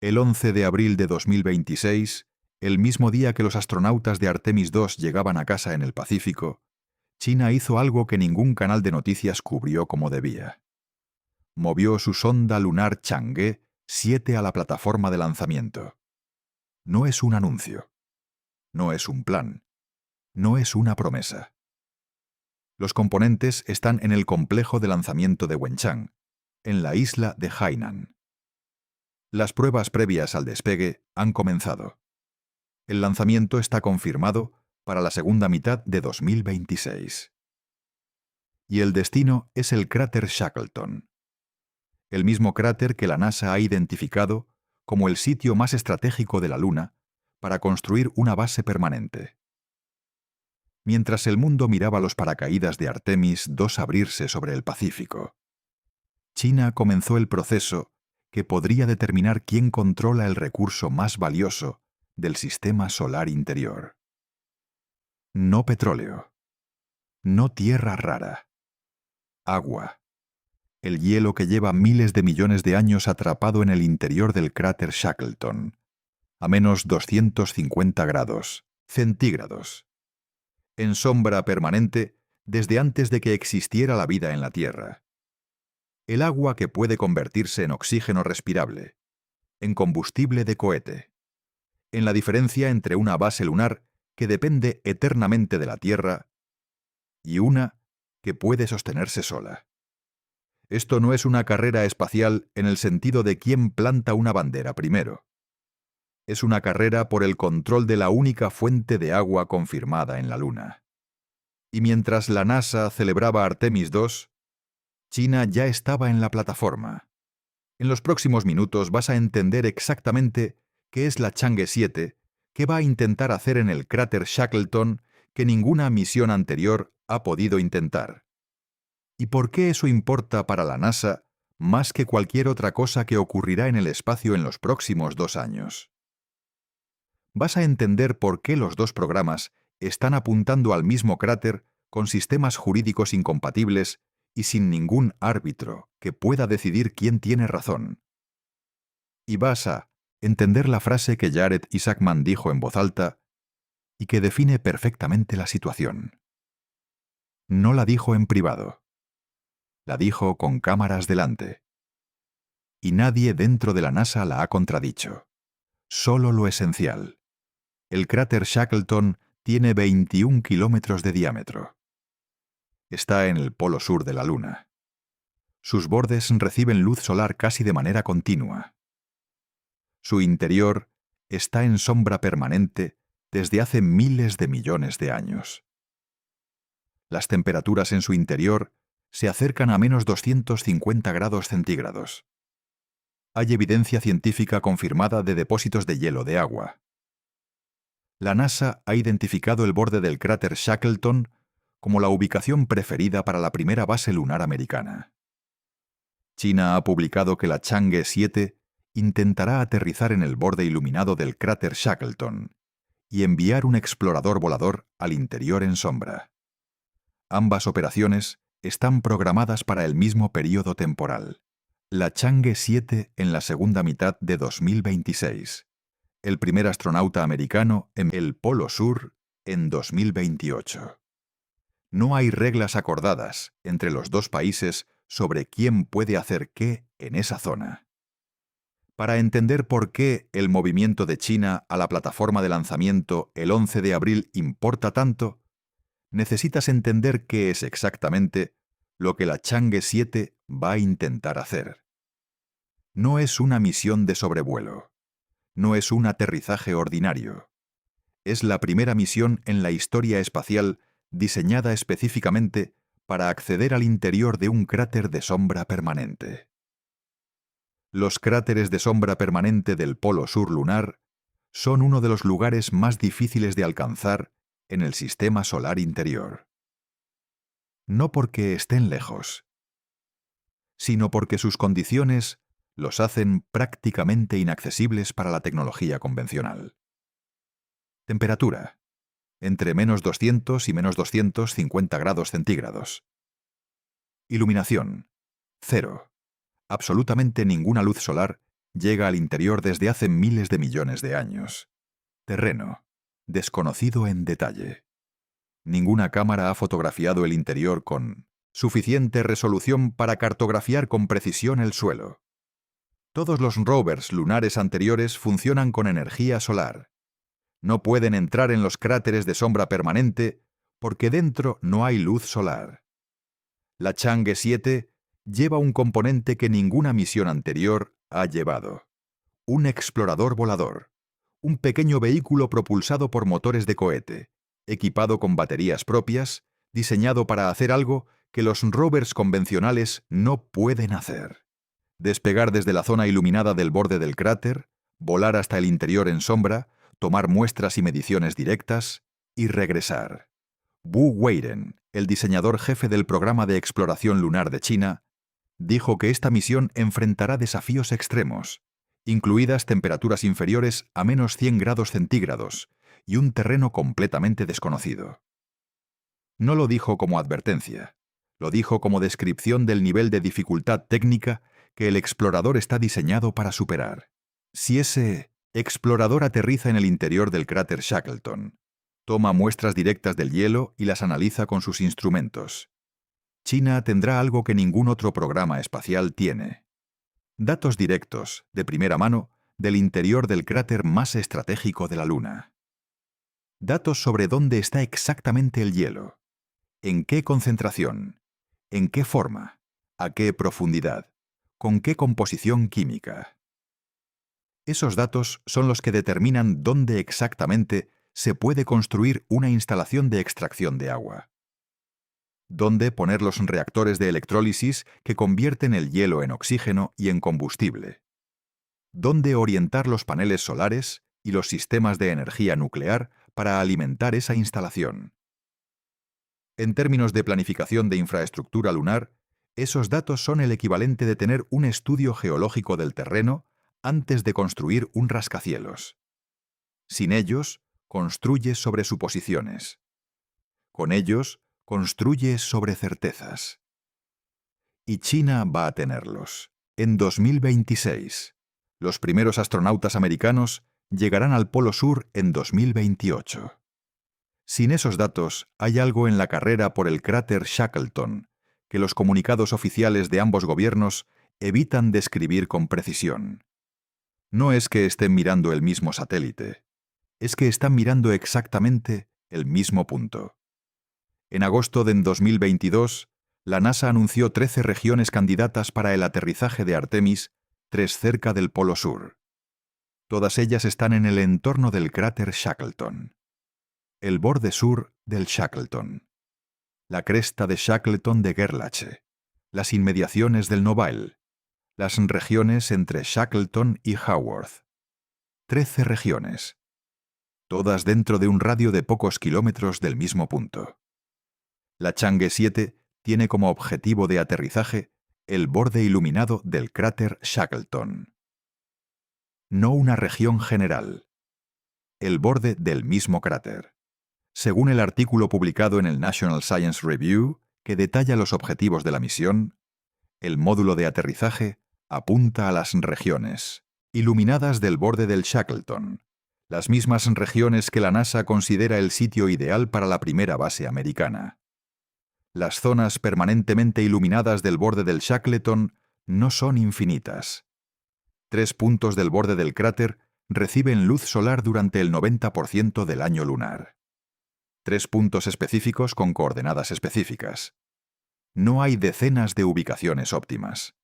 El 11 de abril de 2026, el mismo día que los astronautas de Artemis II llegaban a casa en el Pacífico, China hizo algo que ningún canal de noticias cubrió como debía. Movió su sonda lunar Chang'e 7 a la plataforma de lanzamiento. No es un anuncio. No es un plan. No es una promesa. Los componentes están en el complejo de lanzamiento de Wenchang, en la isla de Hainan. Las pruebas previas al despegue han comenzado. El lanzamiento está confirmado para la segunda mitad de 2026. Y el destino es el cráter Shackleton, el mismo cráter que la NASA ha identificado como el sitio más estratégico de la Luna para construir una base permanente. Mientras el mundo miraba los paracaídas de Artemis II abrirse sobre el Pacífico, China comenzó el proceso que podría determinar quién controla el recurso más valioso del sistema solar interior. No petróleo, no tierra rara, agua, el hielo que lleva miles de millones de años atrapado en el interior del cráter Shackleton, a menos 250 grados centígrados, en sombra permanente desde antes de que existiera la vida en la Tierra. El agua que puede convertirse en oxígeno respirable, en combustible de cohete, en la diferencia entre una base lunar que depende eternamente de la Tierra y una que puede sostenerse sola. Esto no es una carrera espacial en el sentido de quién planta una bandera primero. Es una carrera por el control de la única fuente de agua confirmada en la Luna. Y mientras la NASA celebraba Artemis II, China ya estaba en la plataforma. En los próximos minutos vas a entender exactamente qué es la Chang'e 7, qué va a intentar hacer en el cráter Shackleton que ninguna misión anterior ha podido intentar. ¿Y por qué eso importa para la NASA más que cualquier otra cosa que ocurrirá en el espacio en los próximos 2 años? Vas a entender por qué los dos programas están apuntando al mismo cráter con sistemas jurídicos incompatibles y sin ningún árbitro que pueda decidir quién tiene razón. Y vas a entender la frase que Jared Isaacman dijo en voz alta y que define perfectamente la situación. No la dijo en privado. La dijo con cámaras delante. Y nadie dentro de la NASA la ha contradicho. Solo lo esencial. El cráter Shackleton tiene 21 kilómetros de diámetro. Está en el polo sur de la Luna. Sus bordes reciben luz solar casi de manera continua. Su interior está en sombra permanente desde hace miles de millones de años. Las temperaturas en su interior se acercan a menos 250 grados centígrados. Hay evidencia científica confirmada de depósitos de hielo de agua. La NASA ha identificado el borde del cráter Shackleton como la ubicación preferida para la primera base lunar americana. China ha publicado que la Chang'e 7 intentará aterrizar en el borde iluminado del cráter Shackleton y enviar un explorador volador al interior en sombra. Ambas operaciones están programadas para el mismo período temporal. La Chang'e 7 en la segunda mitad de 2026. El primer astronauta americano en el Polo Sur en 2028. No hay reglas acordadas entre los dos países sobre quién puede hacer qué en esa zona. Para entender por qué el movimiento de China a la plataforma de lanzamiento el 11 de abril importa tanto, necesitas entender qué es exactamente lo que la Chang'e 7 va a intentar hacer. No es una misión de sobrevuelo. No es un aterrizaje ordinario. Es la primera misión en la historia espacial diseñada específicamente para acceder al interior de un cráter de sombra permanente. Los cráteres de sombra permanente del polo sur lunar son uno de los lugares más difíciles de alcanzar en el sistema solar interior. No porque estén lejos, sino porque sus condiciones los hacen prácticamente inaccesibles para la tecnología convencional. Temperatura: entre menos 200 y menos 250 grados centígrados. Iluminación: cero. Absolutamente ninguna luz solar llega al interior desde hace miles de millones de años. Terreno, desconocido en detalle. Ninguna cámara ha fotografiado el interior con suficiente resolución para cartografiar con precisión el suelo. Todos los rovers lunares anteriores funcionan con energía solar. No pueden entrar en los cráteres de sombra permanente porque dentro no hay luz solar. La Chang'e 7 lleva un componente que ninguna misión anterior ha llevado: un explorador volador, un pequeño vehículo propulsado por motores de cohete, equipado con baterías propias, diseñado para hacer algo que los rovers convencionales no pueden hacer: despegar desde la zona iluminada del borde del cráter, volar hasta el interior en sombra, tomar muestras y mediciones directas, y regresar. Wu Weiren, el diseñador jefe del programa de exploración lunar de China, dijo que esta misión enfrentará desafíos extremos, incluidas temperaturas inferiores a menos 100 grados centígrados y un terreno completamente desconocido. No lo dijo como advertencia, lo dijo como descripción del nivel de dificultad técnica que el explorador está diseñado para superar. Si ese explorador aterriza en el interior del cráter Shackleton, toma muestras directas del hielo y las analiza con sus instrumentos, China tendrá algo que ningún otro programa espacial tiene: datos directos, de primera mano, del interior del cráter más estratégico de la Luna. Datos sobre dónde está exactamente el hielo, en qué concentración, en qué forma, a qué profundidad, con qué composición química. Esos datos son los que determinan dónde exactamente se puede construir una instalación de extracción de agua, dónde poner los reactores de electrólisis que convierten el hielo en oxígeno y en combustible, dónde orientar los paneles solares y los sistemas de energía nuclear para alimentar esa instalación. En términos de planificación de infraestructura lunar, esos datos son el equivalente de tener un estudio geológico del terreno antes de construir un rascacielos. Sin ellos, construyes sobre suposiciones. Con ellos, construyes sobre certezas. Y China va a tenerlos. En 2026. Los primeros astronautas americanos llegarán al Polo Sur en 2028. Sin esos datos, hay algo en la carrera por el cráter Shackleton que los comunicados oficiales de ambos gobiernos evitan describir con precisión. No es que estén mirando el mismo satélite, es que están mirando exactamente el mismo punto. En agosto de 2022, la NASA anunció 13 regiones candidatas para el aterrizaje de Artemis 3 cerca del Polo Sur. Todas ellas están en el entorno del cráter Shackleton. El borde sur del Shackleton, la cresta de Shackleton de Gerlache, las inmediaciones del Novael, las regiones entre Shackleton y Haworth. 13 regiones, todas dentro de un radio de pocos kilómetros del mismo punto. La Chang'e 7 tiene como objetivo de aterrizaje el borde iluminado del cráter Shackleton. No una región general, el borde del mismo cráter. Según el artículo publicado en el National Science Review, que detalla los objetivos de la misión, el módulo de aterrizaje apunta a las regiones iluminadas del borde del Shackleton, las mismas regiones que la NASA considera el sitio ideal para la primera base americana. Las zonas permanentemente iluminadas del borde del Shackleton no son infinitas. 3 puntos del borde del cráter reciben luz solar durante el 90% del año lunar. 3 puntos específicos con coordenadas específicas. No hay decenas de ubicaciones óptimas.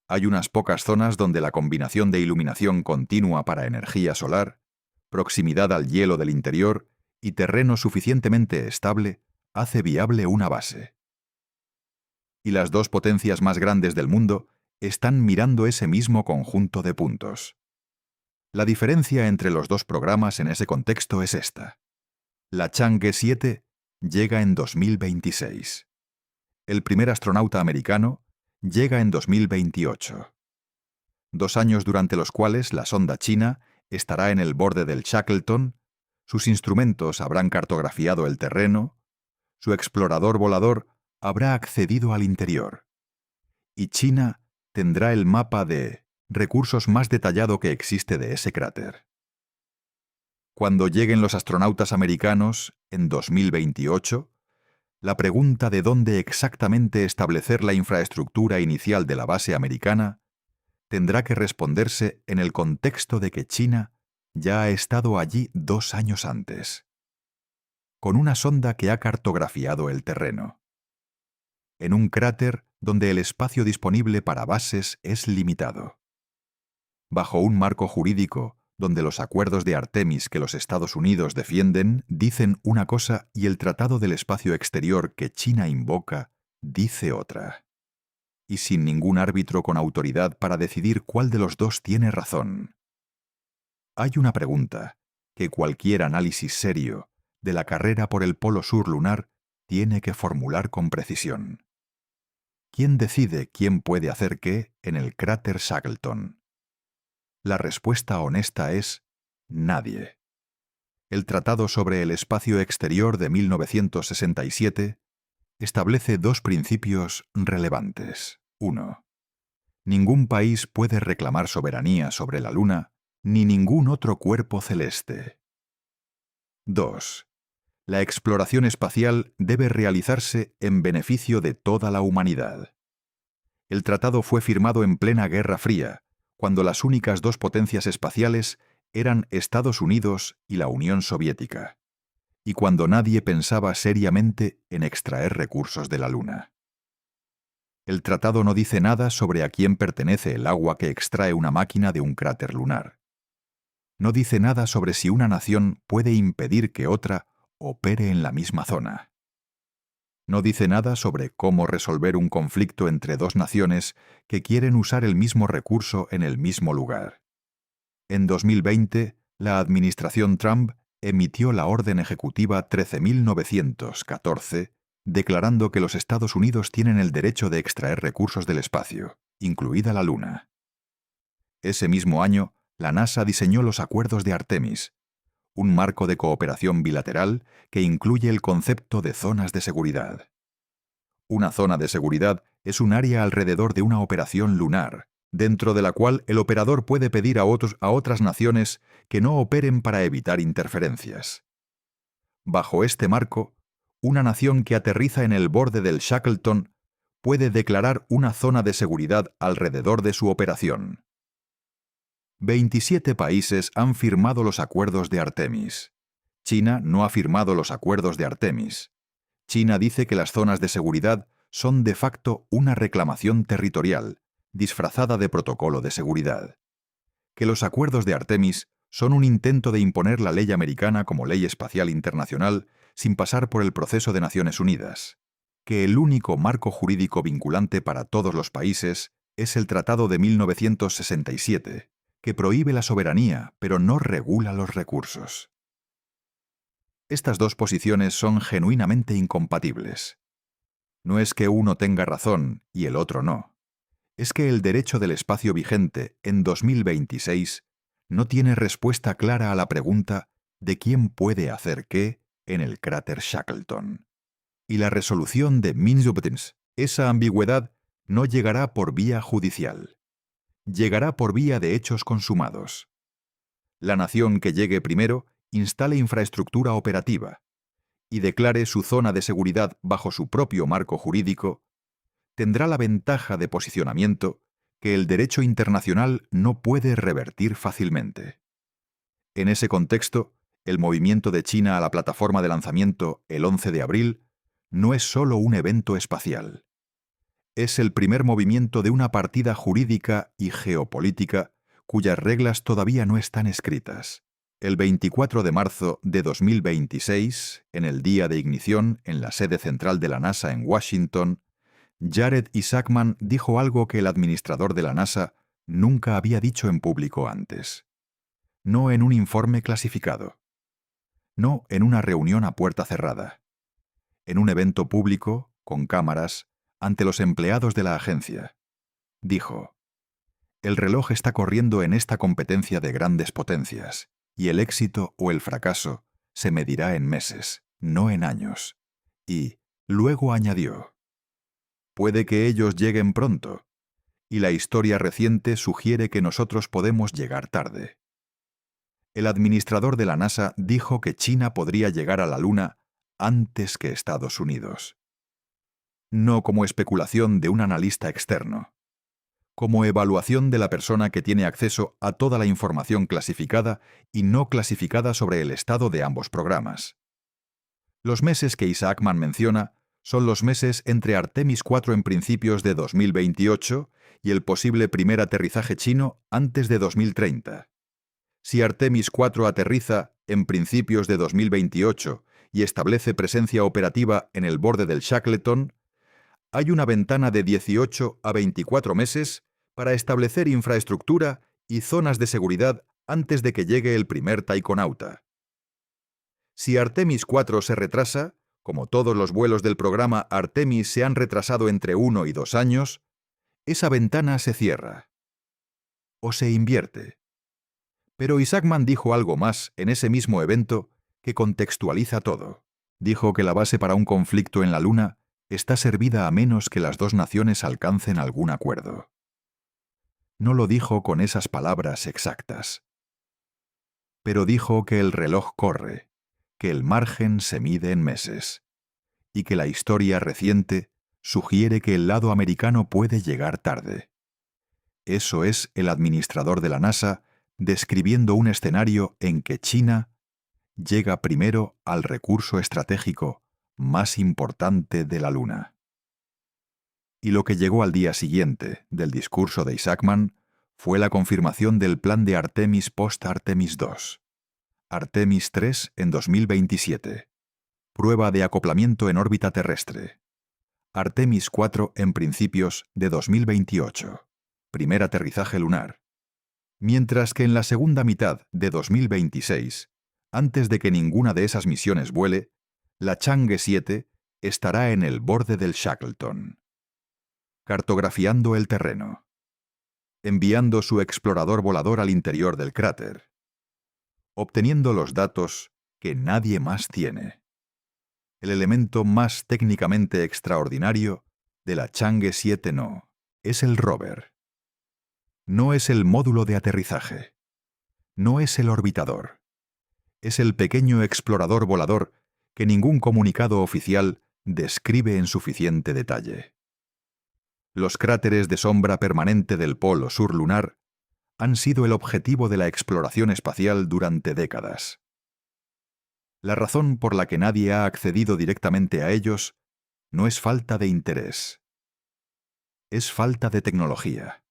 Hay unas pocas zonas donde la combinación de iluminación continua para energía solar, proximidad al hielo del interior y terreno suficientemente estable hace viable una base. Y las 2 potencias más grandes del mundo están mirando ese mismo conjunto de puntos. La diferencia entre los 2 programas en ese contexto es esta: la Chang'e 7 llega en 2026. El primer astronauta americano llega en 2028. 2 años durante los cuales la sonda china estará en el borde del Shackleton, sus instrumentos habrán cartografiado el terreno, su explorador volador habrá accedido al interior. Y China tendrá el mapa de recursos más detallado que existe de ese cráter. Cuando lleguen los astronautas americanos, en 2028, la pregunta de dónde exactamente establecer la infraestructura inicial de la base americana tendrá que responderse en el contexto de que China ya ha estado allí 2 años antes, con una sonda que ha cartografiado el terreno, en un cráter donde el espacio disponible para bases es limitado, bajo un marco jurídico donde los acuerdos de Artemis que los Estados Unidos defienden dicen una cosa y el Tratado del Espacio Exterior que China invoca dice otra, y sin ningún árbitro con autoridad para decidir cuál de los dos tiene razón. Hay una pregunta que cualquier análisis serio de la carrera por el polo sur lunar tiene que formular con precisión. ¿Quién decide quién puede hacer qué en el cráter Shackleton? La respuesta honesta es nadie. El Tratado sobre el Espacio Exterior de 1967 establece 2 principios relevantes. 1. Ningún país puede reclamar soberanía sobre la Luna ni ningún otro cuerpo celeste. 2. La exploración espacial debe realizarse en beneficio de toda la humanidad. El tratado fue firmado en plena Guerra Fría, cuando las únicas 2 potencias espaciales eran Estados Unidos y la Unión Soviética, y cuando nadie pensaba seriamente en extraer recursos de la Luna. El tratado no dice nada sobre a quién pertenece el agua que extrae una máquina de un cráter lunar. No dice nada sobre si una nación puede impedir que otra opere en la misma zona. No dice nada sobre cómo resolver un conflicto entre 2 naciones que quieren usar el mismo recurso en el mismo lugar. En 2020, la administración Trump emitió la Orden Ejecutiva 13.914, declarando que los Estados Unidos tienen el derecho de extraer recursos del espacio, incluida la Luna. Ese mismo año, la NASA diseñó los Acuerdos de Artemis, un marco de cooperación bilateral que incluye el concepto de zonas de seguridad. Una zona de seguridad es un área alrededor de una operación lunar, dentro de la cual el operador puede pedir a otras naciones que no operen para evitar interferencias. Bajo este marco, una nación que aterriza en el borde del Shackleton puede declarar una zona de seguridad alrededor de su operación. 27 países han firmado los acuerdos de Artemis. China no ha firmado los acuerdos de Artemis. China dice que las zonas de seguridad son de facto una reclamación territorial, disfrazada de protocolo de seguridad. Que los acuerdos de Artemis son un intento de imponer la ley americana como ley espacial internacional sin pasar por el proceso de Naciones Unidas. Que el único marco jurídico vinculante para todos los países es el Tratado de 1967, que prohíbe la soberanía pero no regula los recursos. Estas 2 posiciones son genuinamente incompatibles. No es que uno tenga razón y el otro no. Es que el derecho del espacio vigente en 2026 no tiene respuesta clara a la pregunta de quién puede hacer qué en el cráter Shackleton. Y la resolución de Minsk, esa ambigüedad, no llegará por vía judicial. Llegará por vía de hechos consumados. La nación que llegue primero instale infraestructura operativa y declare su zona de seguridad bajo su propio marco jurídico, tendrá la ventaja de posicionamiento que el derecho internacional no puede revertir fácilmente. En ese contexto, el movimiento de China a la plataforma de lanzamiento el 11 de abril no es solo un evento espacial. Es el primer movimiento de una partida jurídica y geopolítica cuyas reglas todavía no están escritas. El 24 de marzo de 2026, en el día de ignición en la sede central de la NASA en Washington, Jared Isaacman dijo algo que el administrador de la NASA nunca había dicho en público antes. No en un informe clasificado. No en una reunión a puerta cerrada. En un evento público, con cámaras, ante los empleados de la agencia. Dijo: el reloj está corriendo en esta competencia de grandes potencias, y el éxito o el fracaso se medirá en meses, no en años. Y luego añadió: puede que ellos lleguen pronto, y la historia reciente sugiere que nosotros podemos llegar tarde. El administrador de la NASA dijo que China podría llegar a la Luna antes que Estados Unidos. No como especulación de un analista externo, como evaluación de la persona que tiene acceso a toda la información clasificada y no clasificada sobre el estado de ambos programas. Los meses que Isaacman menciona son los meses entre Artemis 4 en principios de 2028 y el posible primer aterrizaje chino antes de 2030. Si Artemis 4 aterriza en principios de 2028 y establece presencia operativa en el borde del Shackleton, hay una ventana de 18 a 24 meses para establecer infraestructura y zonas de seguridad antes de que llegue el primer taikonauta. Si Artemis 4 se retrasa, como todos los vuelos del programa Artemis se han retrasado entre 1 y 2 años, esa ventana se cierra. O se invierte. Pero Isaacman dijo algo más en ese mismo evento que contextualiza todo. Dijo que la base para un conflicto en la Luna está servida a menos que las dos naciones alcancen algún acuerdo. No lo dijo con esas palabras exactas. Pero dijo que el reloj corre, que el margen se mide en meses, y que la historia reciente sugiere que el lado americano puede llegar tarde. Eso es el administrador de la NASA describiendo un escenario en que China llega primero al recurso estratégico más importante de la Luna. Y lo que llegó al día siguiente del discurso de Isaacman fue la confirmación del plan de Artemis post-Artemis II. Artemis 3 en 2027. Prueba de acoplamiento en órbita terrestre. Artemis 4 en principios de 2028. Primer aterrizaje lunar. Mientras que en la segunda mitad de 2026, antes de que ninguna de esas misiones vuele, la Chang'e 7 estará en el borde del Shackleton, cartografiando el terreno, enviando su explorador volador al interior del cráter, obteniendo los datos que nadie más tiene. El elemento más técnicamente extraordinario de la Chang'e 7 no es el rover. No es el módulo de aterrizaje. No es el orbitador. Es el pequeño explorador volador que ningún comunicado oficial describe en suficiente detalle. Los cráteres de sombra permanente del polo sur lunar han sido el objetivo de la exploración espacial durante décadas. La razón por la que nadie ha accedido directamente a ellos no es falta de interés. Es falta de tecnología.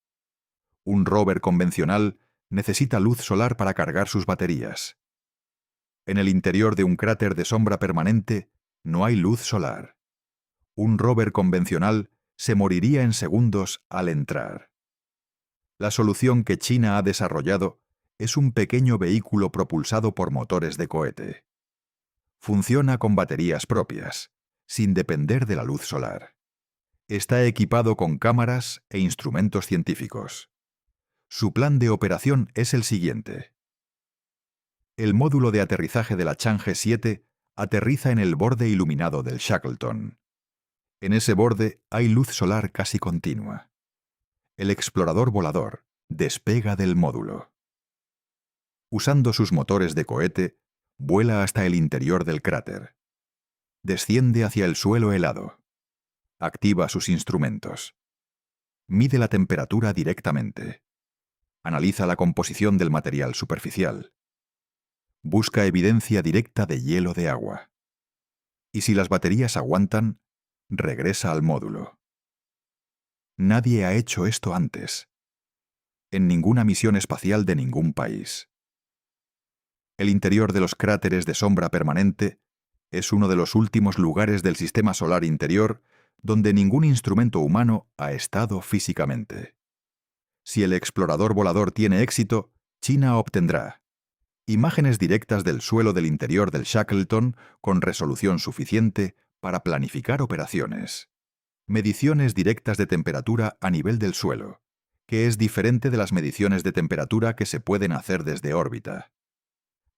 Un rover convencional necesita luz solar para cargar sus baterías. En el interior de un cráter de sombra permanente no hay luz solar. Un rover convencional se moriría en segundos al entrar. La solución que China ha desarrollado es un pequeño vehículo propulsado por motores de cohete. Funciona con baterías propias, sin depender de la luz solar. Está equipado con cámaras e instrumentos científicos. Su plan de operación es el siguiente. El módulo de aterrizaje de la Chang'e 7 aterriza en el borde iluminado del Shackleton. En ese borde hay luz solar casi continua. El explorador volador despega del módulo. Usando sus motores de cohete, vuela hasta el interior del cráter. Desciende hacia el suelo helado. Activa sus instrumentos. Mide la temperatura directamente. Analiza la composición del material superficial. Busca evidencia directa de hielo de agua. Y si las baterías aguantan, regresa al módulo. Nadie ha hecho esto antes. En ninguna misión espacial de ningún país. El interior de los cráteres de sombra permanente es uno de los últimos lugares del sistema solar interior donde ningún instrumento humano ha estado físicamente. Si el explorador volador tiene éxito, China obtendrá imágenes directas del suelo del interior del Shackleton con resolución suficiente para planificar operaciones. Mediciones directas de temperatura a nivel del suelo, que es diferente de las mediciones de temperatura que se pueden hacer desde órbita.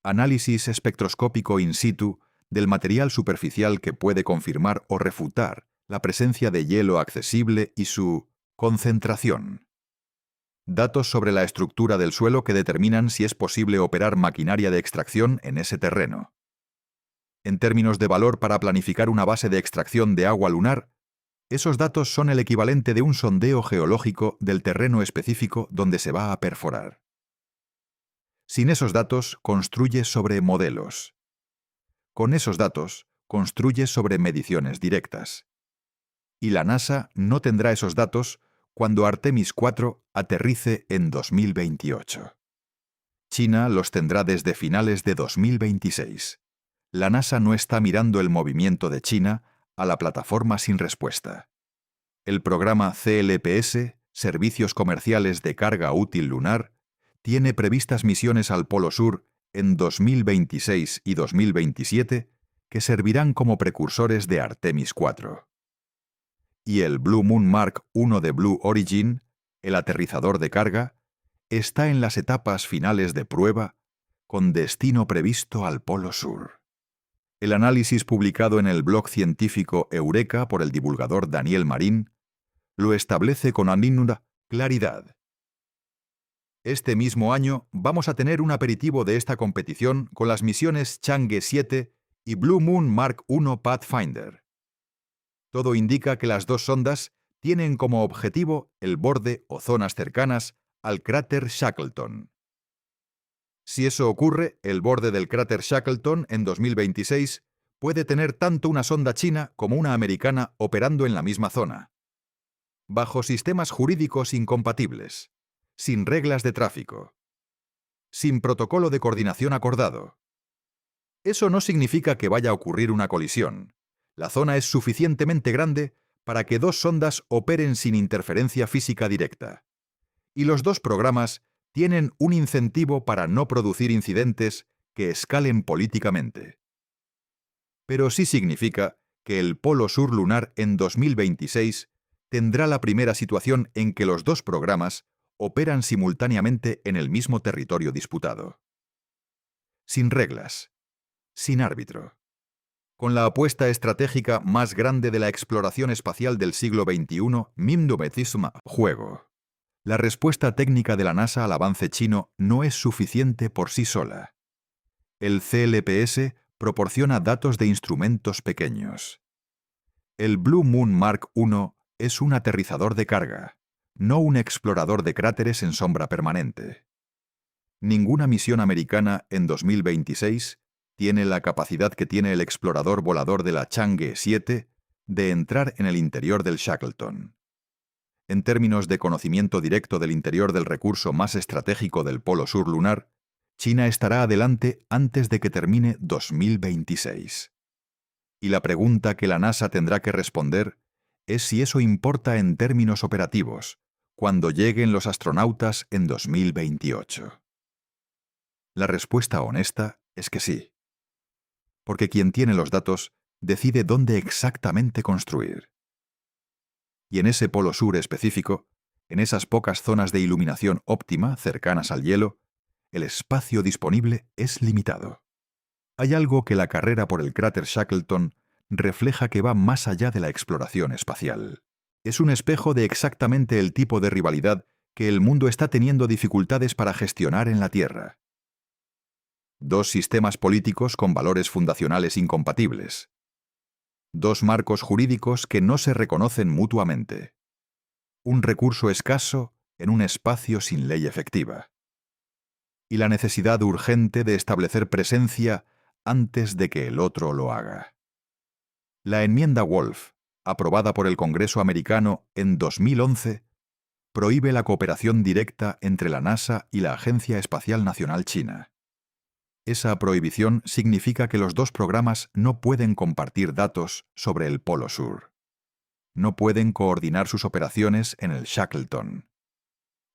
Análisis espectroscópico in situ del material superficial que puede confirmar o refutar la presencia de hielo accesible y su concentración. Datos sobre la estructura del suelo que determinan si es posible operar maquinaria de extracción en ese terreno. En términos de valor para planificar una base de extracción de agua lunar, esos datos son el equivalente de un sondeo geológico del terreno específico donde se va a perforar. Sin esos datos, construye sobre modelos. Con esos datos, construye sobre mediciones directas. Y la NASA no tendrá esos datos cuando Artemis 4 aterrice en 2028. China los tendrá desde finales de 2026. La NASA no está mirando el movimiento de China a la plataforma sin respuesta. El programa CLPS, Servicios Comerciales de Carga Útil Lunar, tiene previstas misiones al Polo Sur en 2026 y 2027 que servirán como precursores de Artemis 4. Y el Blue Moon Mark I de Blue Origin, el aterrizador de carga, está en las etapas finales de prueba con destino previsto al Polo Sur. El análisis publicado en el blog científico Eureka por el divulgador Daniel Marín lo establece con aninua claridad. Este mismo año vamos a tener un aperitivo de esta competición con las misiones Chang'e 7 y Blue Moon Mark I Pathfinder. Todo indica que las dos sondas tienen como objetivo el borde o zonas cercanas al cráter Shackleton. Si eso ocurre, el borde del cráter Shackleton en 2026 puede tener tanto una sonda china como una americana operando en la misma zona, bajo sistemas jurídicos incompatibles, sin reglas de tráfico, sin protocolo de coordinación acordado. Eso no significa que vaya a ocurrir una colisión. La zona es suficientemente grande para que dos sondas operen sin interferencia física directa. Y los dos programas tienen un incentivo para no producir incidentes que escalen políticamente. Pero sí significa que el Polo Sur lunar en 2026 tendrá la primera situación en que los dos programas operan simultáneamente en el mismo territorio disputado. Sin reglas, sin árbitro. Con la apuesta estratégica más grande de la exploración espacial del siglo XXI, Mimdumetisma, juego. La respuesta técnica de la NASA al avance chino no es suficiente por sí sola. El CLPS proporciona datos de instrumentos pequeños. El Blue Moon Mark I es un aterrizador de carga, no un explorador de cráteres en sombra permanente. Ninguna misión americana en 2026 tiene la capacidad que tiene el explorador volador de la Chang'e 7 de entrar en el interior del Shackleton. En términos de conocimiento directo del interior del recurso más estratégico del Polo Sur lunar, China estará adelante antes de que termine 2026. Y la pregunta que la NASA tendrá que responder es si eso importa en términos operativos, cuando lleguen los astronautas en 2028. La respuesta honesta es que sí. Porque quien tiene los datos decide dónde exactamente construir. Y en ese polo sur específico, en esas pocas zonas de iluminación óptima cercanas al hielo, el espacio disponible es limitado. Hay algo que la carrera por el cráter Shackleton refleja que va más allá de la exploración espacial. Es un espejo de exactamente el tipo de rivalidad que el mundo está teniendo dificultades para gestionar en la Tierra. Dos sistemas políticos con valores fundacionales incompatibles. Dos marcos jurídicos que no se reconocen mutuamente. Un recurso escaso en un espacio sin ley efectiva. Y la necesidad urgente de establecer presencia antes de que el otro lo haga. La enmienda Wolf, aprobada por el Congreso americano en 2011, prohíbe la cooperación directa entre la NASA y la Agencia Espacial Nacional China. Esa prohibición significa que los dos programas no pueden compartir datos sobre el Polo Sur. No pueden coordinar sus operaciones en el Shackleton.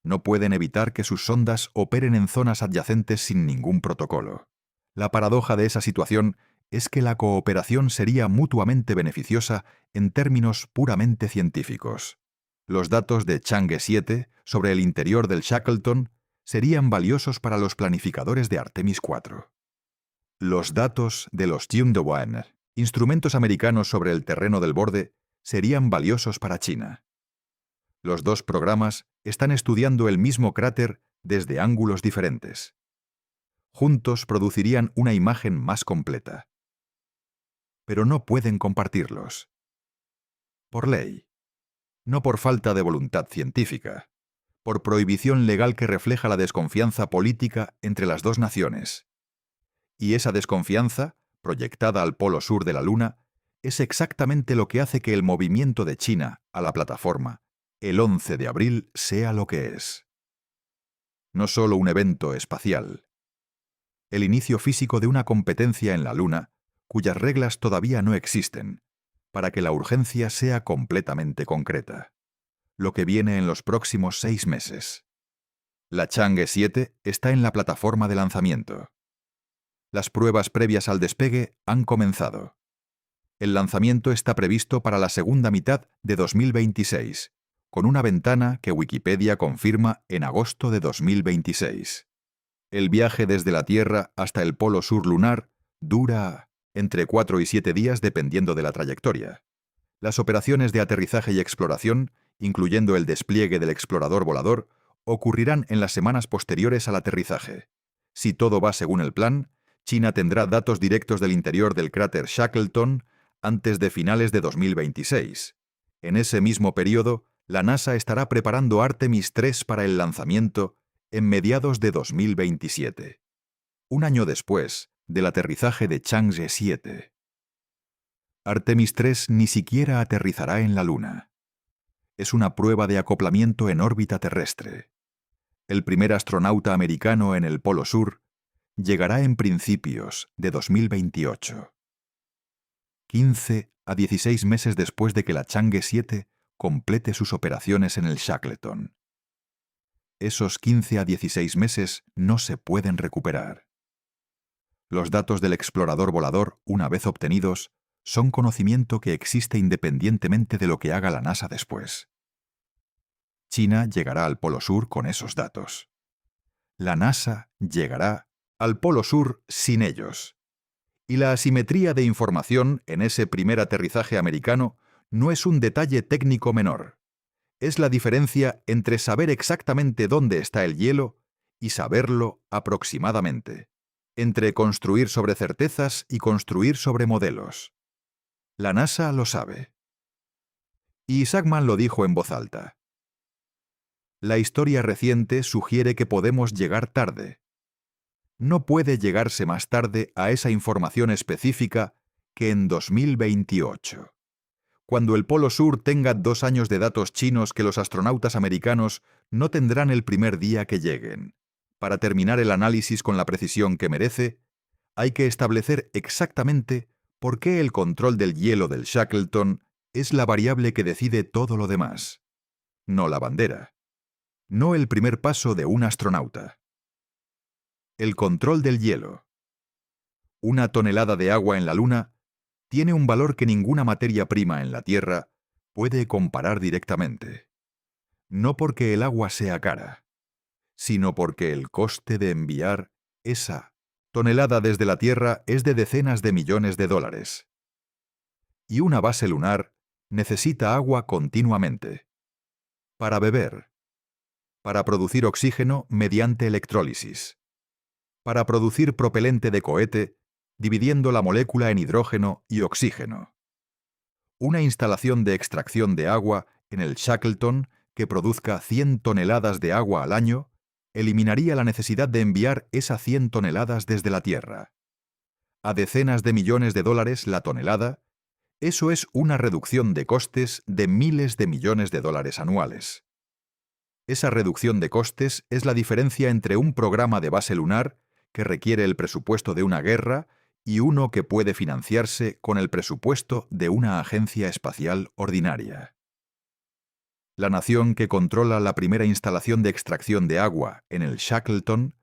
No pueden evitar que sus sondas operen en zonas adyacentes sin ningún protocolo. La paradoja de esa situación es que la cooperación sería mutuamente beneficiosa en términos puramente científicos. Los datos de Chang'e 7 sobre el interior del Shackleton serían valiosos para los planificadores de Artemis 4. Los datos de los Jiuquan, instrumentos americanos sobre el terreno del borde, serían valiosos para China. Los dos programas están estudiando el mismo cráter desde ángulos diferentes. Juntos producirían una imagen más completa. Pero no pueden compartirlos. Por ley. No por falta de voluntad científica. Por prohibición legal que refleja la desconfianza política entre las dos naciones. Y esa desconfianza, proyectada al polo sur de la Luna, es exactamente lo que hace que el movimiento de China a la plataforma, el 11 de abril, sea lo que es. No solo un evento espacial. El inicio físico de una competencia en la Luna, cuyas reglas todavía no existen, para que la urgencia sea completamente concreta. Lo que viene en los próximos 6 meses. La Chang'e 7 está en la plataforma de lanzamiento. Las pruebas previas al despegue han comenzado. El lanzamiento está previsto para la segunda mitad de 2026, con una ventana que Wikipedia confirma en agosto de 2026. El viaje desde la Tierra hasta el polo sur lunar dura entre 4 y 7 días dependiendo de la trayectoria. Las operaciones de aterrizaje y exploración, incluyendo el despliegue del explorador volador, ocurrirán en las semanas posteriores al aterrizaje. Si todo va según el plan, China tendrá datos directos del interior del cráter Shackleton antes de finales de 2026. En ese mismo periodo, la NASA estará preparando Artemis 3 para el lanzamiento en mediados de 2027, un año después del aterrizaje de Chang'e 7. Artemis 3 ni siquiera aterrizará en la Luna. Es una prueba de acoplamiento en órbita terrestre. El primer astronauta americano en el Polo Sur llegará en principios de 2028. 15 a 16 meses después de que la Chang'e 7 complete sus operaciones en el Shackleton. Esos 15 a 16 meses no se pueden recuperar. Los datos del explorador volador, una vez obtenidos, son conocimiento que existe independientemente de lo que haga la NASA después. China llegará al Polo Sur con esos datos. La NASA llegará al Polo Sur sin ellos. Y la asimetría de información en ese primer aterrizaje americano no es un detalle técnico menor. Es la diferencia entre saber exactamente dónde está el hielo y saberlo aproximadamente. Entre construir sobre certezas y construir sobre modelos. La NASA lo sabe. Y Isaacman lo dijo en voz alta. La historia reciente sugiere que podemos llegar tarde. No puede llegarse más tarde a esa información específica que en 2028. Cuando el Polo Sur tenga 2 años de datos chinos que los astronautas americanos no tendrán el primer día que lleguen. Para terminar el análisis con la precisión que merece, hay que establecer exactamente por qué el control del hielo del Shackleton es la variable que decide todo lo demás. No la bandera. No el primer paso de un astronauta. El control del hielo. Una tonelada de agua en la Luna tiene un valor que ninguna materia prima en la Tierra puede comparar directamente. No porque el agua sea cara, sino porque el coste de enviar esa tonelada desde la Tierra es de decenas de millones de dólares. Y una base lunar necesita agua continuamente. Para beber. Para producir oxígeno mediante electrólisis. Para producir propelente de cohete, dividiendo la molécula en hidrógeno y oxígeno. Una instalación de extracción de agua en el Shackleton que produzca 100 toneladas de agua al año eliminaría la necesidad de enviar esas 100 toneladas desde la Tierra. A decenas de millones de dólares la tonelada, eso es una reducción de costes de miles de millones de dólares anuales. Esa reducción de costes es la diferencia entre un programa de base lunar que requiere el presupuesto de una guerra y uno que puede financiarse con el presupuesto de una agencia espacial ordinaria. La nación que controla la primera instalación de extracción de agua en el Shackleton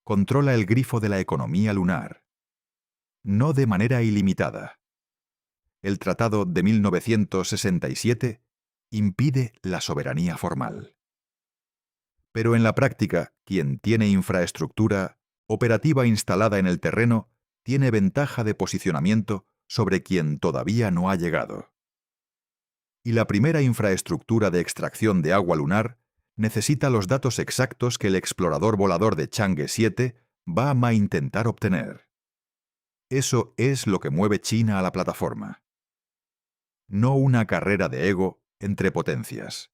controla el grifo de la economía lunar. No de manera ilimitada. El Tratado de 1967 impide la soberanía formal. Pero en la práctica, quien tiene infraestructura operativa instalada en el terreno tiene ventaja de posicionamiento sobre quien todavía no ha llegado. Y la primera infraestructura de extracción de agua lunar necesita los datos exactos que el explorador volador de Chang'e 7 va a intentar obtener. Eso es lo que mueve China a la plataforma. No una carrera de ego entre potencias.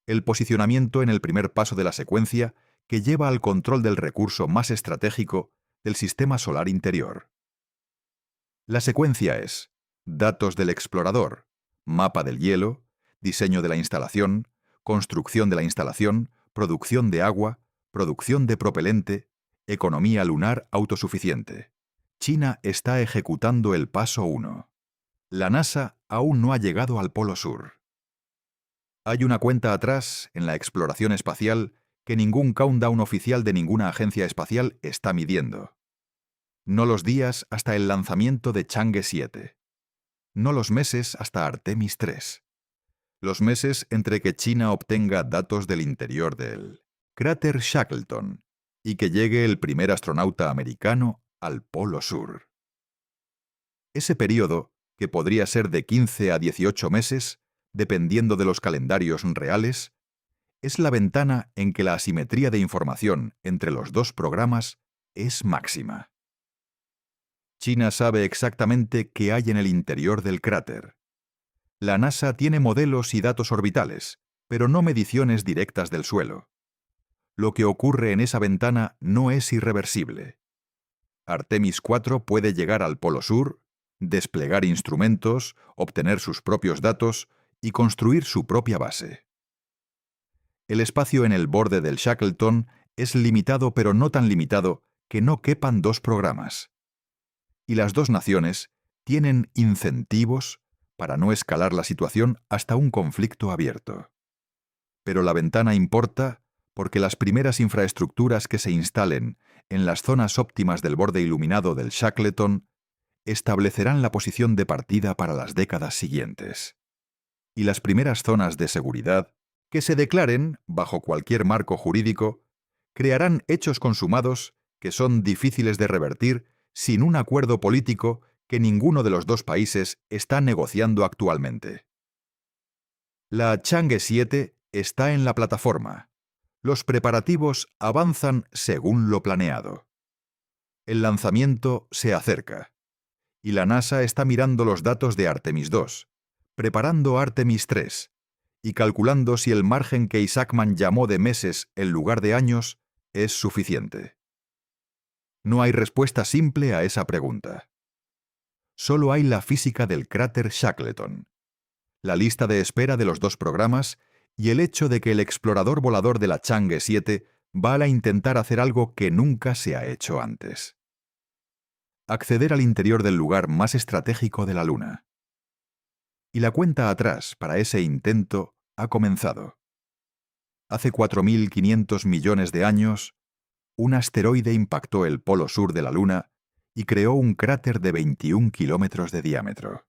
El posicionamiento en el primer paso de la secuencia que lleva al control del recurso más estratégico del sistema solar interior. La secuencia es: datos del explorador, mapa del hielo, diseño de la instalación, construcción de la instalación, producción de agua, producción de propelente, economía lunar autosuficiente. China está ejecutando el paso 1. La NASA aún no ha llegado al Polo Sur. Hay una cuenta atrás en la exploración espacial que ningún countdown oficial de ninguna agencia espacial está midiendo. No los días hasta el lanzamiento de Chang'e 7. No los meses hasta Artemis 3. Los meses entre que China obtenga datos del interior del cráter Shackleton y que llegue el primer astronauta americano al Polo Sur. Ese periodo, que podría ser de 15 a 18 meses, dependiendo de los calendarios reales, es la ventana en que la asimetría de información entre los dos programas es máxima. China sabe exactamente qué hay en el interior del cráter. La NASA tiene modelos y datos orbitales, pero no mediciones directas del suelo. Lo que ocurre en esa ventana no es irreversible. Artemis 4 puede llegar al Polo Sur, desplegar instrumentos, obtener sus propios datos y construir su propia base. El espacio en el borde del Shackleton es limitado, pero no tan limitado que no quepan dos programas. Y las dos naciones tienen incentivos para no escalar la situación hasta un conflicto abierto. Pero la ventana importa porque las primeras infraestructuras que se instalen en las zonas óptimas del borde iluminado del Shackleton establecerán la posición de partida para las décadas siguientes. Y las primeras zonas de seguridad que se declaren bajo cualquier marco jurídico crearán hechos consumados que son difíciles de revertir sin un acuerdo político que ninguno de los dos países está negociando actualmente. La Chang'e 7 está en la plataforma. Los preparativos avanzan según lo planeado. El lanzamiento se acerca. Y la NASA está mirando los datos de Artemis 2, preparando Artemis 3 y calculando si el margen que Isaacman llamó de meses en lugar de años es suficiente. No hay respuesta simple a esa pregunta. Solo hay la física del cráter Shackleton, la lista de espera de los dos programas y el hecho de que el explorador volador de la Chang'e 7 va a intentar hacer algo que nunca se ha hecho antes: acceder al interior del lugar más estratégico de la Luna. Y la cuenta atrás para ese intento ha comenzado. Hace 4.500 millones de años, un asteroide impactó el polo sur de la Luna y creó un cráter de 21 kilómetros de diámetro.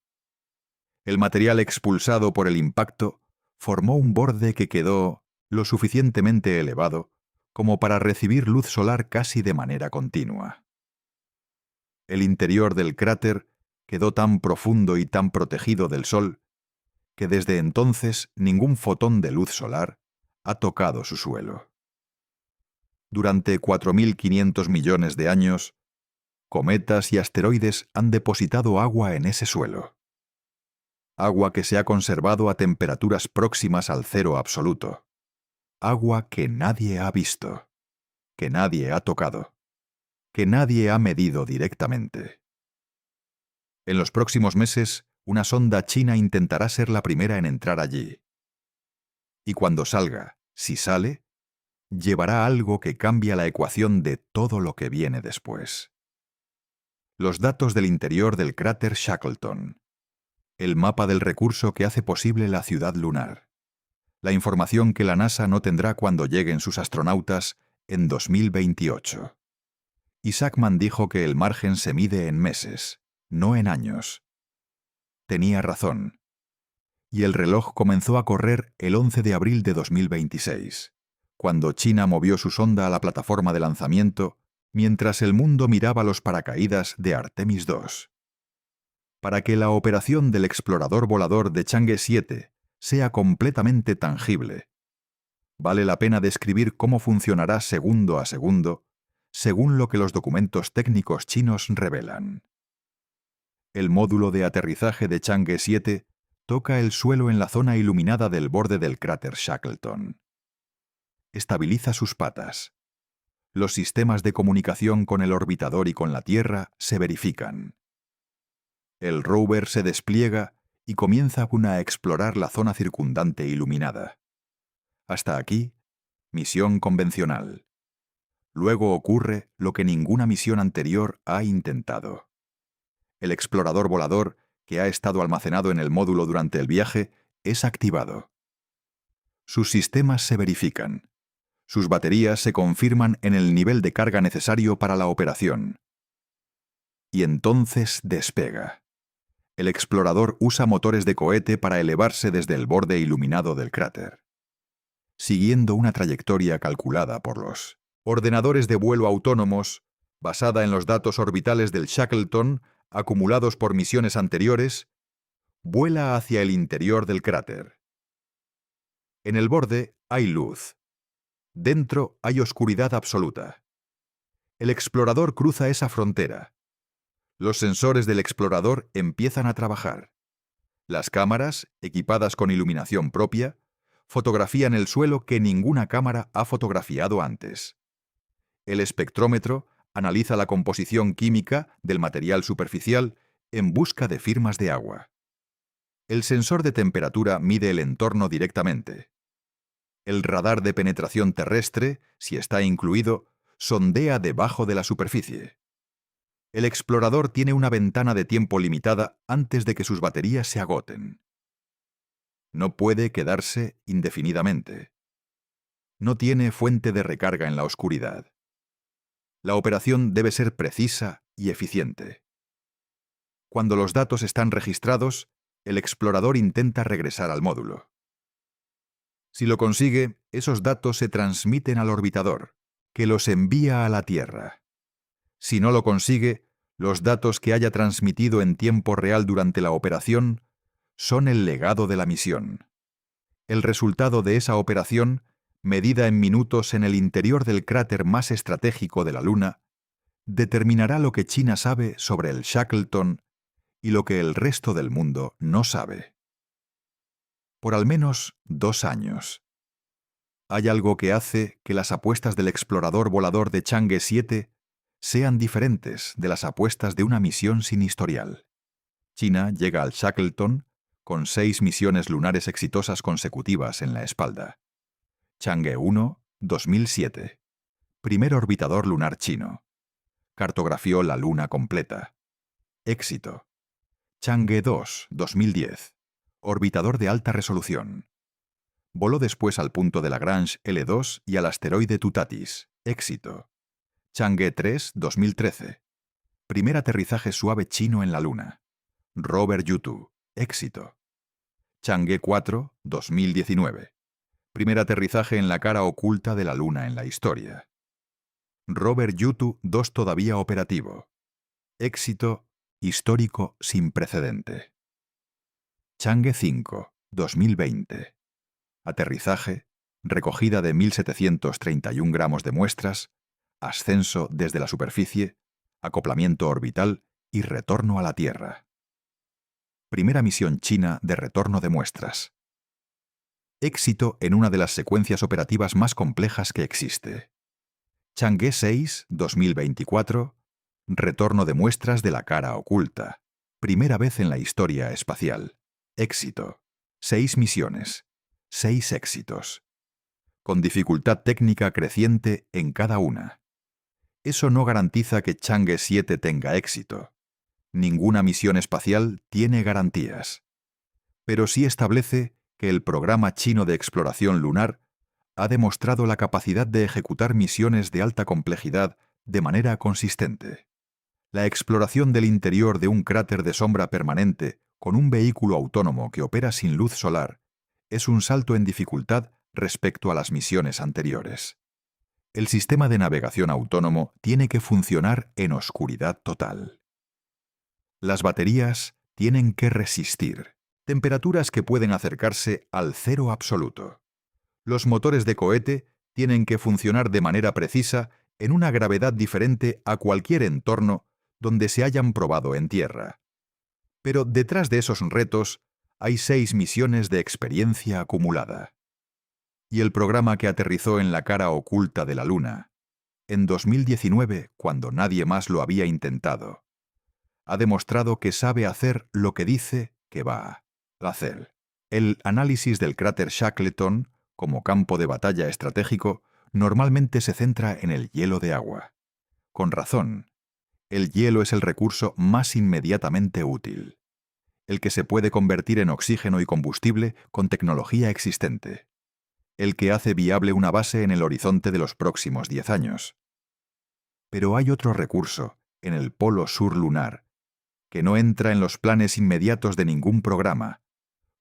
El material expulsado por el impacto formó un borde que quedó lo suficientemente elevado como para recibir luz solar casi de manera continua. El interior del cráter quedó tan profundo y tan protegido del Sol que desde entonces ningún fotón de luz solar ha tocado su suelo. Durante 4.500 millones de años, cometas y asteroides han depositado agua en ese suelo. Agua que se ha conservado a temperaturas próximas al cero absoluto. Agua que nadie ha visto, que nadie ha tocado, que nadie ha medido directamente. En los próximos meses, una sonda china intentará ser la primera en entrar allí. Y cuando salga, si sale, llevará algo que cambia la ecuación de todo lo que viene después. Los datos del interior del cráter Shackleton. El mapa del recurso que hace posible la ciudad lunar. La información que la NASA no tendrá cuando lleguen sus astronautas en 2028. Isaacman dijo que el margen se mide en meses, no en años. Tenía razón. Y el reloj comenzó a correr el 11 de abril de 2026, cuando China movió su sonda a la plataforma de lanzamiento mientras el mundo miraba los paracaídas de Artemis 2. Para que la operación del explorador volador de Chang'e 7 sea completamente tangible, vale la pena describir cómo funcionará segundo a segundo, según lo que los documentos técnicos chinos revelan. El módulo de aterrizaje de Chang'e 7 toca el suelo en la zona iluminada del borde del cráter Shackleton. Estabiliza sus patas. Los sistemas de comunicación con el orbitador y con la Tierra se verifican. El rover se despliega y comienza a explorar la zona circundante iluminada. Hasta aquí, misión convencional. Luego ocurre lo que ninguna misión anterior ha intentado. El explorador volador, que ha estado almacenado en el módulo durante el viaje, es activado. Sus sistemas se verifican. Sus baterías se confirman en el nivel de carga necesario para la operación. Y entonces despega. El explorador usa motores de cohete para elevarse desde el borde iluminado del cráter. Siguiendo una trayectoria calculada por los ordenadores de vuelo autónomos, basada en los datos orbitales del Shackleton acumulados por misiones anteriores, vuela hacia el interior del cráter. En el borde hay luz. Dentro hay oscuridad absoluta. El explorador cruza esa frontera. Los sensores del explorador empiezan a trabajar. Las cámaras, equipadas con iluminación propia, fotografían el suelo que ninguna cámara ha fotografiado antes. El espectrómetro analiza la composición química del material superficial en busca de firmas de agua. El sensor de temperatura mide el entorno directamente. El radar de penetración terrestre, si está incluido, sondea debajo de la superficie. El explorador tiene una ventana de tiempo limitada antes de que sus baterías se agoten. No puede quedarse indefinidamente. No tiene fuente de recarga en la oscuridad. La operación debe ser precisa y eficiente. Cuando los datos están registrados, el explorador intenta regresar al módulo. Si lo consigue, esos datos se transmiten al orbitador, que los envía a la Tierra. Si no lo consigue, los datos que haya transmitido en tiempo real durante la operación son el legado de la misión. El resultado de esa operación, medida en minutos en el interior del cráter más estratégico de la Luna, determinará lo que China sabe sobre el Shackleton y lo que el resto del mundo no sabe. Por al menos 2 años. Hay algo que hace que las apuestas del explorador volador de Chang'e 7 sean diferentes de las apuestas de una misión sin historial. China llega al Shackleton con 6 misiones lunares exitosas consecutivas en la espalda. Chang'e 1, 2007. Primer orbitador lunar chino. Cartografió la Luna completa. Éxito. Chang'e 2, 2010. Orbitador de alta resolución. Voló después al punto de Lagrange L2 y al asteroide Tutatis. Éxito. Chang'e 3, 2013. Primer aterrizaje suave chino en la Luna. Rover Yutu. Éxito. Chang'e 4, 2019. Primer aterrizaje en la cara oculta de la Luna en la historia. Rover Yutu 2 todavía operativo. Éxito histórico sin precedente. Chang'e 5, 2020. Aterrizaje, recogida de 1.731 gramos de muestras, ascenso desde la superficie, acoplamiento orbital y retorno a la Tierra. Primera misión china de retorno de muestras. Éxito en una de las secuencias operativas más complejas que existe. Chang'e 6, 2024. Retorno de muestras de la cara oculta. Primera vez en la historia espacial. Éxito. 6 misiones. 6 éxitos. Con dificultad técnica creciente en cada una. Eso no garantiza que Chang'e 7 tenga éxito. Ninguna misión espacial tiene garantías. Pero sí establece que el programa chino de exploración lunar ha demostrado la capacidad de ejecutar misiones de alta complejidad de manera consistente. La exploración del interior de un cráter de sombra permanente con un vehículo autónomo que opera sin luz solar es un salto en dificultad respecto a las misiones anteriores. El sistema de navegación autónomo tiene que funcionar en oscuridad total. Las baterías tienen que resistir. Temperaturas que pueden acercarse al cero absoluto. Los motores de cohete tienen que funcionar de manera precisa en una gravedad diferente a cualquier entorno donde se hayan probado en tierra. Pero detrás de esos retos hay 6 misiones de experiencia acumulada. Y el programa que aterrizó en la cara oculta de la Luna, en 2019, cuando nadie más lo había intentado, ha demostrado que sabe hacer lo que dice que va a hacer. El análisis del cráter Shackleton, como campo de batalla estratégico, normalmente se centra en el hielo de agua. Con razón, el hielo es el recurso más inmediatamente útil, el que se puede convertir en oxígeno y combustible con tecnología existente, el que hace viable una base en el horizonte de los próximos 10 años. Pero hay otro recurso, en el polo sur lunar, que no entra en los planes inmediatos de ningún programa,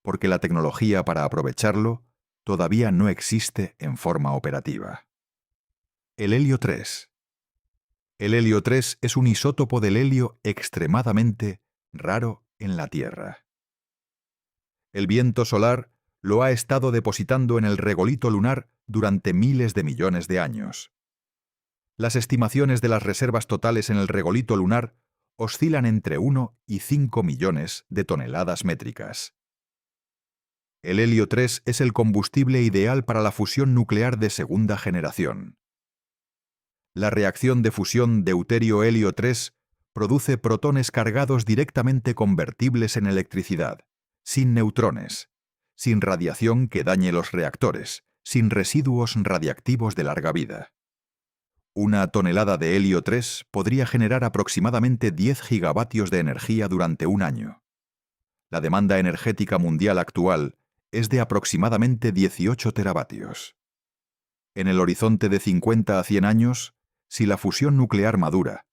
porque la tecnología para aprovecharlo todavía no existe en forma operativa. El helio 3. El helio 3 es un isótopo del helio extremadamente raro en la Tierra. El viento solar lo ha estado depositando en el regolito lunar durante miles de millones de años. Las estimaciones de las reservas totales en el regolito lunar oscilan entre 1 y 5 millones de toneladas métricas. El helio 3 es el combustible ideal para la fusión nuclear de segunda generación. La reacción de fusión deuterio-helio 3 produce protones cargados directamente convertibles en electricidad, sin neutrones, sin radiación que dañe los reactores, sin residuos radiactivos de larga vida. Una tonelada de helio 3 podría generar aproximadamente 10 gigavatios de energía durante un año. La demanda energética mundial actual es de aproximadamente 18 teravatios. En el horizonte de 50 a 100 años, si la fusión nuclear madura,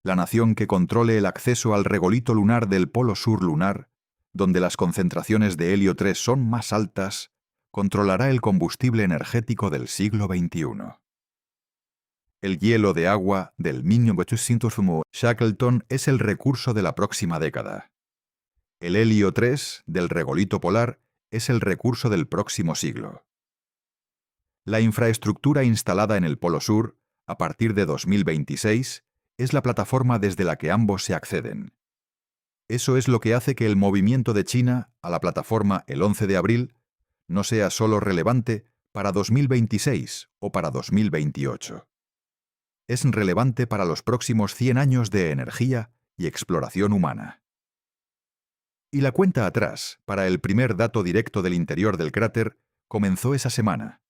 la nación que controle el acceso al regolito lunar del polo sur lunar, donde las concentraciones de helio 3 son más altas, controlará el combustible energético del siglo XXI. El hielo de agua del 1900 Shackleton es el recurso de la próxima década. El helio 3 del regolito polar es el recurso del próximo siglo. La infraestructura instalada en el Polo Sur, a partir de 2026, es la plataforma desde la que ambos se acceden. Eso es lo que hace que el movimiento de China a la plataforma el 11 de abril no sea solo relevante para 2026 o para 2028. Es relevante para los próximos 100 años de energía y exploración humana. Y la cuenta atrás, para el primer dato directo del interior del cráter, comenzó esa semana.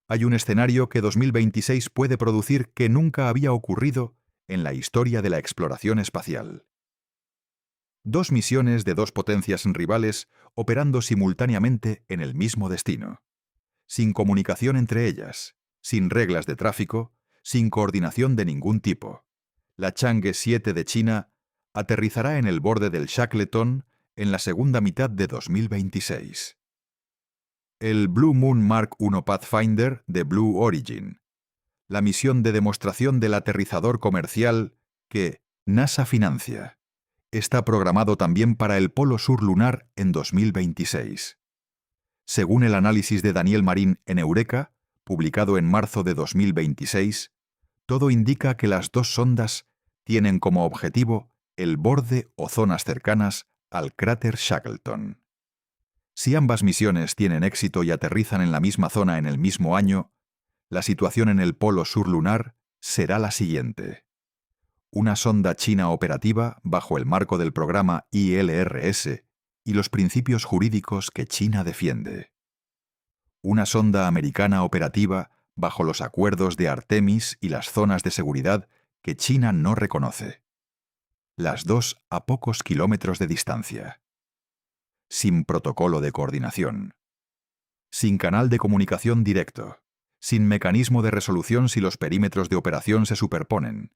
Hay un escenario que 2026 puede producir que nunca había ocurrido en la historia de la exploración espacial. 2 misiones de 2 potencias rivales operando simultáneamente en el mismo destino, sin comunicación entre ellas, sin reglas de tráfico, sin coordinación de ningún tipo. La Chang'e 7 de China aterrizará en el borde del Shackleton en la segunda mitad de 2026. El Blue Moon Mark I Pathfinder de Blue Origin, la misión de demostración del aterrizador comercial que NASA financia, está programado también para el Polo Sur lunar en 2026. Según el análisis de Daniel Marín en Eureka, publicado en marzo de 2026, todo indica que las 2 sondas tienen como objetivo el borde o zonas cercanas al cráter Shackleton. Si ambas misiones tienen éxito y aterrizan en la misma zona en el mismo año, la situación en el polo sur lunar será la siguiente. Una sonda china operativa bajo el marco del programa ILRS y los principios jurídicos que China defiende. Una sonda americana operativa bajo los acuerdos de Artemis y las zonas de seguridad que China no reconoce. Las 2 a pocos kilómetros de distancia. Sin protocolo de coordinación. Sin canal de comunicación directo. Sin mecanismo de resolución si los perímetros de operación se superponen.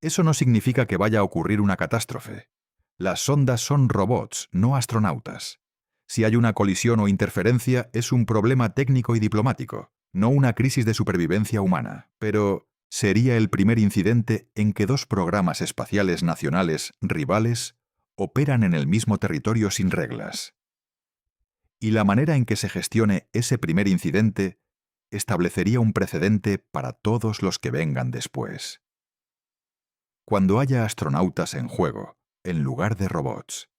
Eso no significa que vaya a ocurrir una catástrofe. Las sondas son robots, no astronautas. Si hay una colisión o interferencia, es un problema técnico y diplomático, no una crisis de supervivencia humana. Pero sería el primer incidente en que 2 programas espaciales nacionales rivales operan en el mismo territorio sin reglas. Y la manera en que se gestione ese primer incidente establecería un precedente para todos los que vengan después. Cuando haya astronautas en juego, en lugar de robots.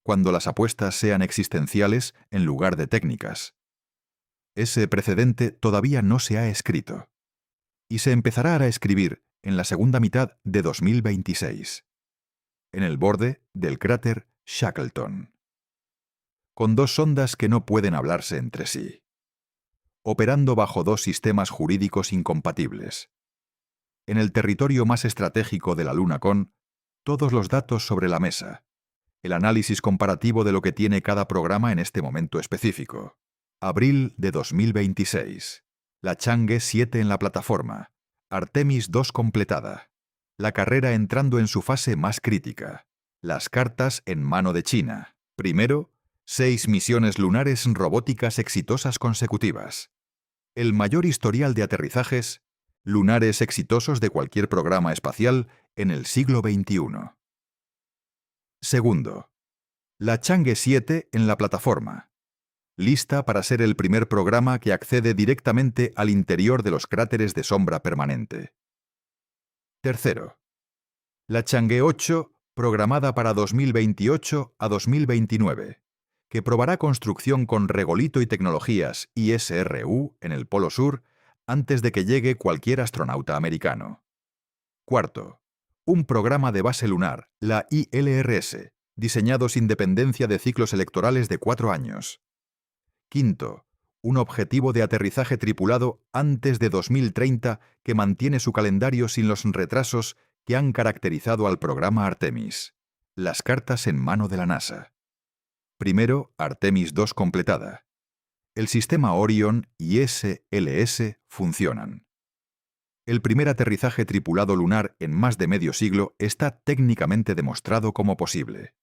Cuando las apuestas sean existenciales en lugar de técnicas. Ese precedente todavía no se ha escrito. Y se empezará a escribir en la segunda mitad de 2026. En el borde del cráter Shackleton. Con dos sondas que no pueden hablarse entre sí. Operando bajo dos sistemas jurídicos incompatibles. En el territorio más estratégico de la Luna con todos los datos sobre la mesa. El análisis comparativo de lo que tiene cada programa en este momento específico. Abril de 2026. La Chang'e 7 en la plataforma. Artemis 2 completada. La carrera entrando en su fase más crítica. Las cartas en mano de China. Primero, 6 misiones lunares robóticas exitosas consecutivas. El mayor historial de aterrizajes lunares exitosos de cualquier programa espacial en el siglo XXI. Segundo, la Chang'e 7 en la plataforma. Lista para ser el primer programa que accede directamente al interior de los cráteres de sombra permanente. Tercero, la Chang'e 8 programada para 2028 a 2029, que probará construcción con regolito y tecnologías ISRU en el Polo Sur antes de que llegue cualquier astronauta americano. Cuarto, un programa de base lunar, la ILRS, diseñado sin dependencia de ciclos electorales de 4 años. Quinto, un objetivo de aterrizaje tripulado antes de 2030 que mantiene su calendario sin los retrasos que han caracterizado al programa Artemis. Las cartas en mano de la NASA. Primero, Artemis 2 completada. El sistema Orion y SLS funcionan. El primer aterrizaje tripulado lunar en más de medio siglo está técnicamente demostrado como posible.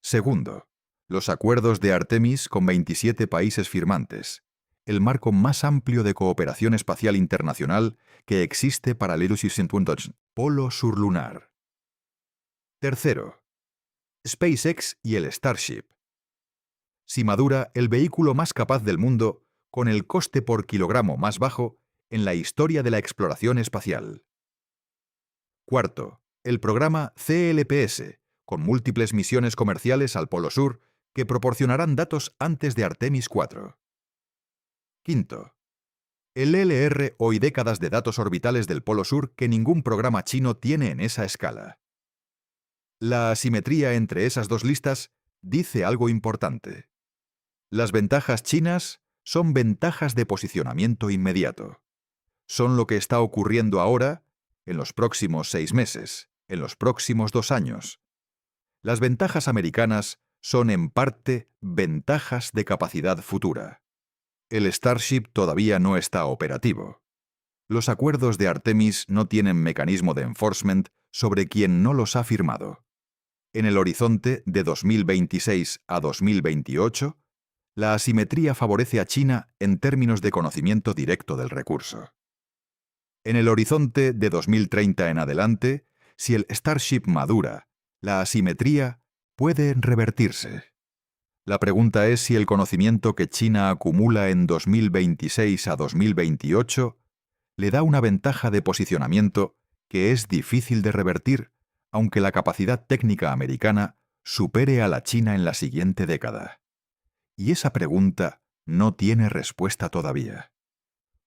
Segundo, los acuerdos de Artemis con 27 países firmantes, el marco más amplio de cooperación espacial internacional que existe para el Polo Sur lunar. Tercero, SpaceX y el Starship. Si madura el vehículo más capaz del mundo con el coste por kilogramo más bajo en la historia de la exploración espacial. Cuarto, el programa CLPS, con múltiples misiones comerciales al Polo Sur que proporcionarán datos antes de Artemis 4. Quinto, el LR y décadas de datos orbitales del Polo Sur que ningún programa chino tiene en esa escala. La asimetría entre esas dos listas dice algo importante. Las ventajas chinas son ventajas de posicionamiento inmediato. Son lo que está ocurriendo ahora, en los próximos 6 meses, en los próximos 2 años. Las ventajas americanas son en parte ventajas de capacidad futura. El Starship todavía no está operativo. Los acuerdos de Artemis no tienen mecanismo de enforcement sobre quien no los ha firmado. En el horizonte de 2026 a 2028, la asimetría favorece a China en términos de conocimiento directo del recurso. En el horizonte de 2030 en adelante, si el Starship madura, la asimetría puede revertirse. La pregunta es si el conocimiento que China acumula en 2026 a 2028 le da una ventaja de posicionamiento que es difícil de revertir, aunque la capacidad técnica americana supere a la China en la siguiente década. Y esa pregunta no tiene respuesta todavía,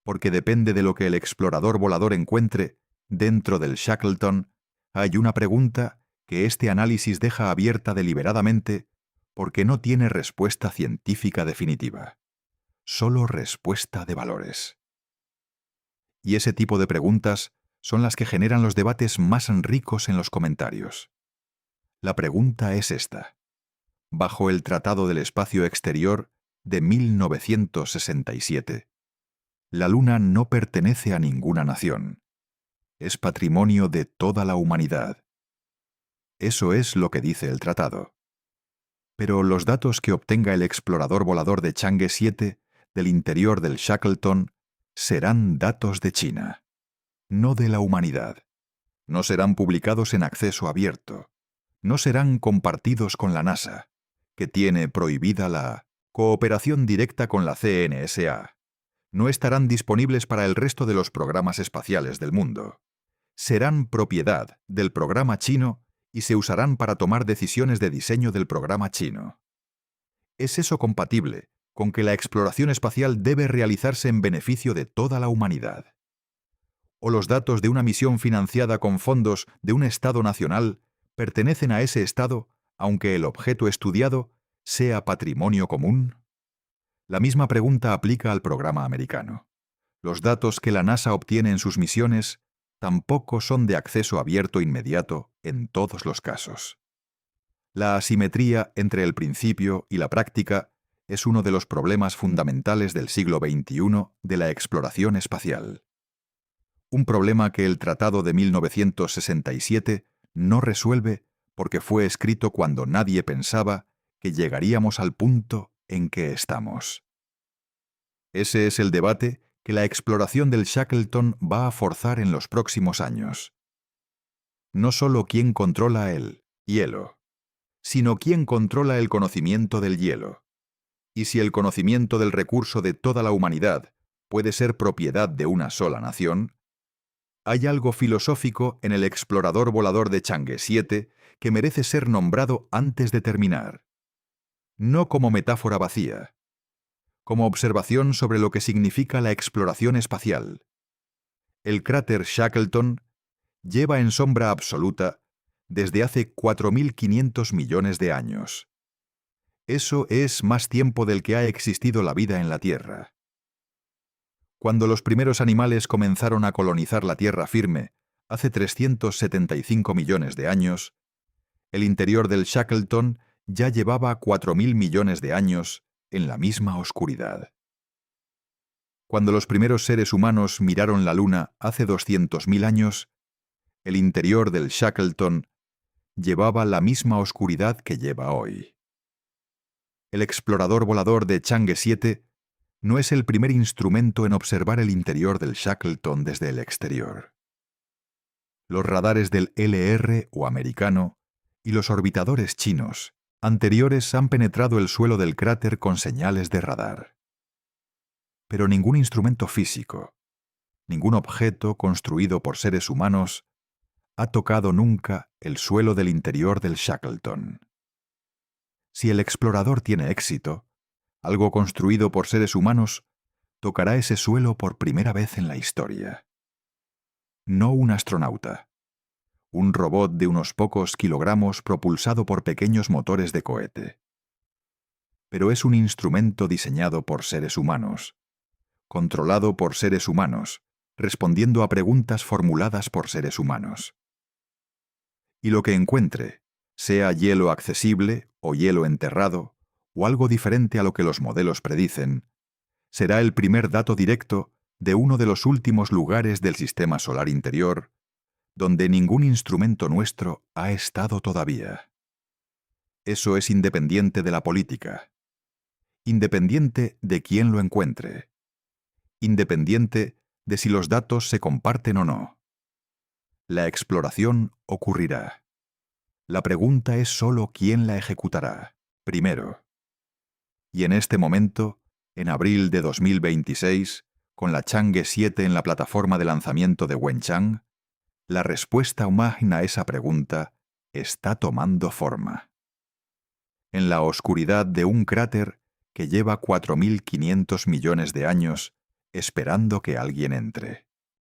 porque depende de lo que el explorador volador encuentre dentro del Shackleton. Hay una pregunta que este análisis deja abierta deliberadamente porque no tiene respuesta científica definitiva, solo respuesta de valores. Y ese tipo de preguntas son las que generan los debates más ricos en los comentarios. La pregunta es esta. Bajo el Tratado del Espacio Exterior de 1967, la Luna no pertenece a ninguna nación. Es patrimonio de toda la humanidad. Eso es lo que dice el tratado. Pero los datos que obtenga el explorador volador de Chang'e 7 del interior del Shackleton serán datos de China, no de la humanidad. No serán publicados en acceso abierto. no serán compartidos con la NASA, que tiene prohibida la cooperación directa con la CNSA. No estarán disponibles para el resto de los programas espaciales del mundo. Serán propiedad del programa chino y se usarán para tomar decisiones de diseño del programa chino. ¿Es eso compatible con que la exploración espacial debe realizarse en beneficio de toda la humanidad? ¿O los datos de una misión financiada con fondos de un Estado nacional pertenecen a ese Estado, aunque el objeto estudiado sea patrimonio común? La misma pregunta aplica al programa americano. Los datos que la NASA obtiene en sus misiones tampoco son de acceso abierto inmediato en todos los casos. La asimetría entre el principio y la práctica es uno de los problemas fundamentales del siglo XXI de la exploración espacial. Un problema que el Tratado de 1967 no resuelve porque fue escrito cuando nadie pensaba que llegaríamos al punto en que estamos. Ese es el debate que la exploración del Shackleton va a forzar en los próximos años. No solo quién controla el hielo, sino quién controla el conocimiento del hielo. Y si el conocimiento del recurso de toda la humanidad puede ser propiedad de una sola nación, hay algo filosófico en el explorador volador de Chang'e 7 que merece ser nombrado antes de terminar. No como metáfora vacía, como observación sobre lo que significa la exploración espacial. El cráter Shackleton lleva en sombra absoluta desde hace 4.500 millones de años. Eso es más tiempo del que ha existido la vida en la Tierra. Cuando los primeros animales comenzaron a colonizar la tierra firme, hace 375 millones de años, el interior del Shackleton ya llevaba 4.000 millones de años en la misma oscuridad. Cuando los primeros seres humanos miraron la Luna hace 200.000 años, el interior del Shackleton llevaba la misma oscuridad que lleva hoy. El explorador volador de Chang'e 7 no es el primer instrumento en observar el interior del Shackleton desde el exterior. Los radares del LR o americano y los orbitadores chinos anteriores han penetrado el suelo del cráter con señales de radar. Pero ningún instrumento físico, ningún objeto construido por seres humanos ha tocado nunca el suelo del interior del Shackleton. Si el explorador tiene éxito, algo construido por seres humanos tocará ese suelo por primera vez en la historia. No un astronauta, un robot de unos pocos kilogramos propulsado por pequeños motores de cohete. Pero es un instrumento diseñado por seres humanos, controlado por seres humanos, respondiendo a preguntas formuladas por seres humanos. Y lo que encuentre, sea hielo accesible o hielo enterrado, o algo diferente a lo que los modelos predicen, será el primer dato directo de uno de los últimos lugares del sistema solar interior, donde ningún instrumento nuestro ha estado todavía. Eso es independiente de la política, independiente de quién lo encuentre, independiente de si los datos se comparten o no. La exploración ocurrirá. La pregunta es solo quién la ejecutará, primero. Y en este momento, en abril de 2026, con la Chang'e 7 en la plataforma de lanzamiento de Wenchang, la respuesta humana a esa pregunta está tomando forma. En la oscuridad de un cráter que lleva 4.500 millones de años esperando que alguien entre.